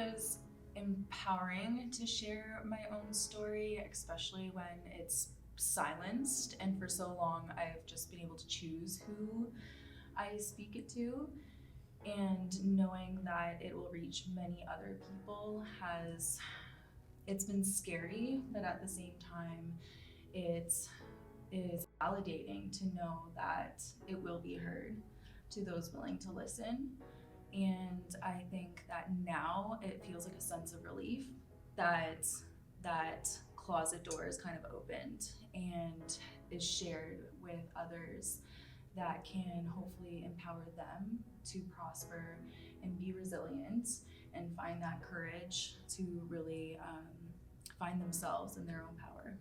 was empowering to share my own story, especially when it's silenced. And for so long, I've just been able to choose who I speak it to. And knowing that it will reach many other people it's been scary, but at the same time, it is validating to know that it will be heard to those willing to listen. And I think that now it feels like a sense of relief that that closet door is kind of opened and is shared with others that can hopefully empower them to prosper and be resilient and find that courage to really find themselves in their own power.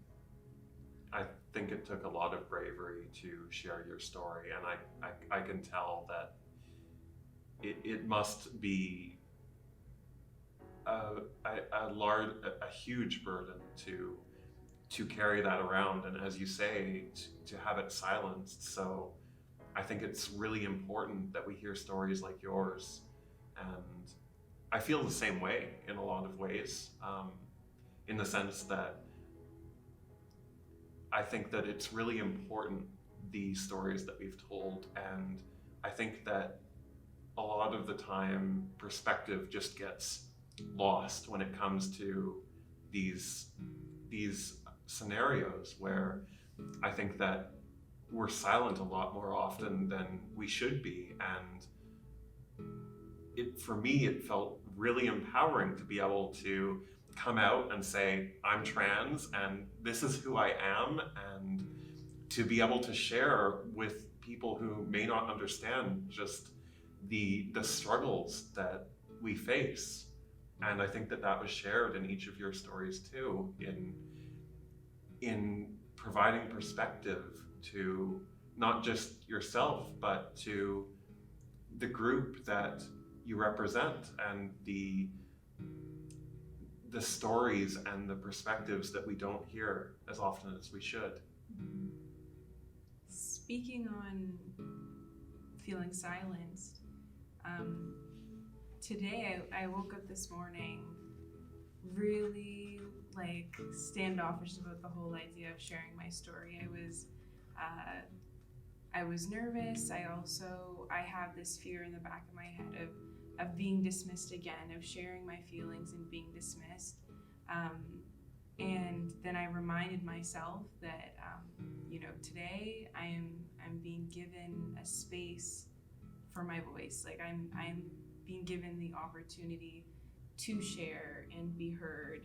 I think it took a lot of bravery to share your story, and I can tell that it must be a huge burden to carry that around, and as you say, to have it silenced. So I think it's really important that we hear stories like yours, and I feel the same way in a lot of ways, in the sense that I think that it's really important, the stories that we've told, and I think that a lot of the time perspective just gets lost when it comes to these scenarios where I think that we're silent a lot more often than we should be. And for me, it felt really empowering to be able to come out and say, I'm trans and this is who I am, and to be able to share with people who may not understand just the struggles that we face. And I think that that was shared in each of your stories too, in providing perspective to not just yourself, but to the group that you represent, and the stories and the perspectives that we don't hear as often as we should. Speaking on feeling silenced, today I woke up this morning really standoffish about the whole idea of sharing my story. I was nervous. I have this fear in the back of my head of being dismissed again, of sharing my feelings and being dismissed. And then I reminded myself that today I'm being given a space for my voice. I'm being given the opportunity to share and be heard.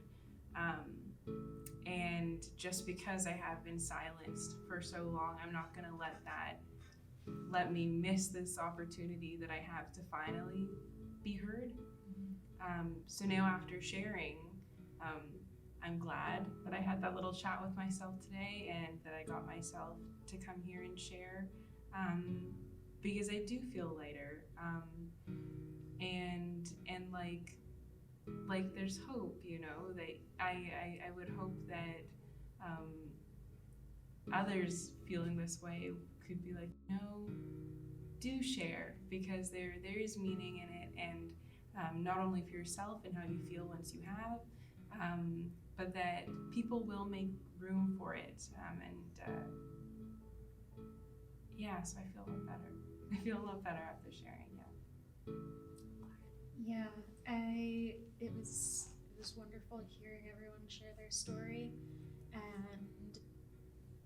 And just because I have been silenced for so long, I'm not going to let me miss this opportunity that I have to finally be heard. So now, after sharing, I'm glad that I had that little chat with myself today, and that I got myself to come here and share, because I do feel lighter, and there's hope, that I would hope that others feeling this way could be like, no, do share, because there is meaning in it, and not only for yourself and how you feel once you have, but that people will make room for it, so I feel a lot better. I feel a lot better after sharing. Yeah, it was wonderful hearing everyone share their story, and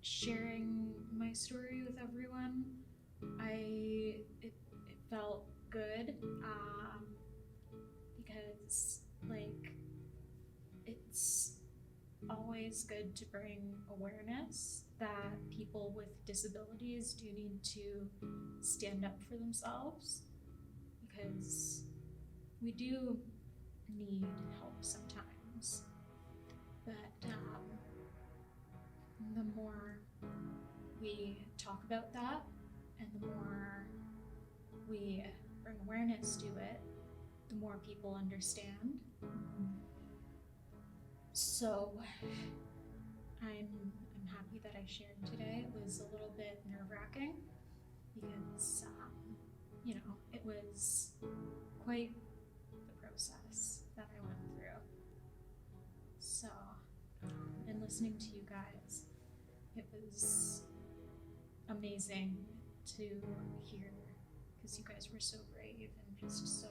sharing my story with everyone. It felt good, because it's always good to bring awareness that people with disabilities do need to stand up for themselves, because we do need help sometimes. But the more we talk about that, and the more we bring awareness to it, the more people understand. So I'm happy that I shared today. It was a little bit nerve-wracking because it was quite the process that I went listening to you guys. It was amazing to hear because you guys were so brave and just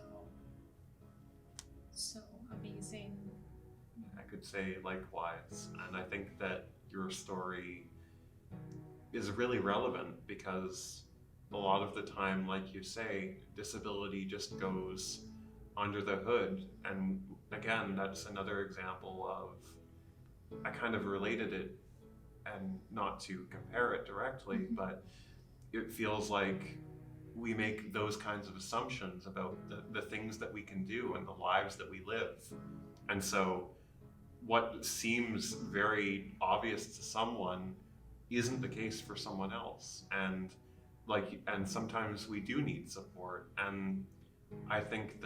so amazing. I could say likewise. And I think that your story is really relevant because a lot of the time, like you say, disability just goes under the hood. And again, that's another example of, I kind of related it, and not to compare it directly, but it feels like we make those kinds of assumptions about the things that we can do and the lives that we live. And so what seems very obvious to someone isn't the case for someone else. And sometimes we do need support. And I think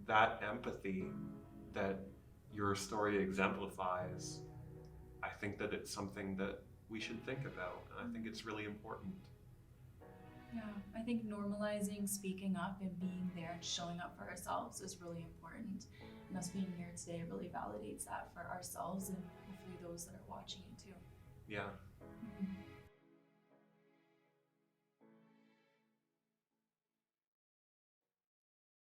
that empathy that your story exemplifies, I think that it's something that we should think about. And I think it's really important. Yeah, I think normalizing speaking up and being there and showing up for ourselves is really important. And us being here today really validates that for ourselves and hopefully those that are watching it too. Yeah. Mhm.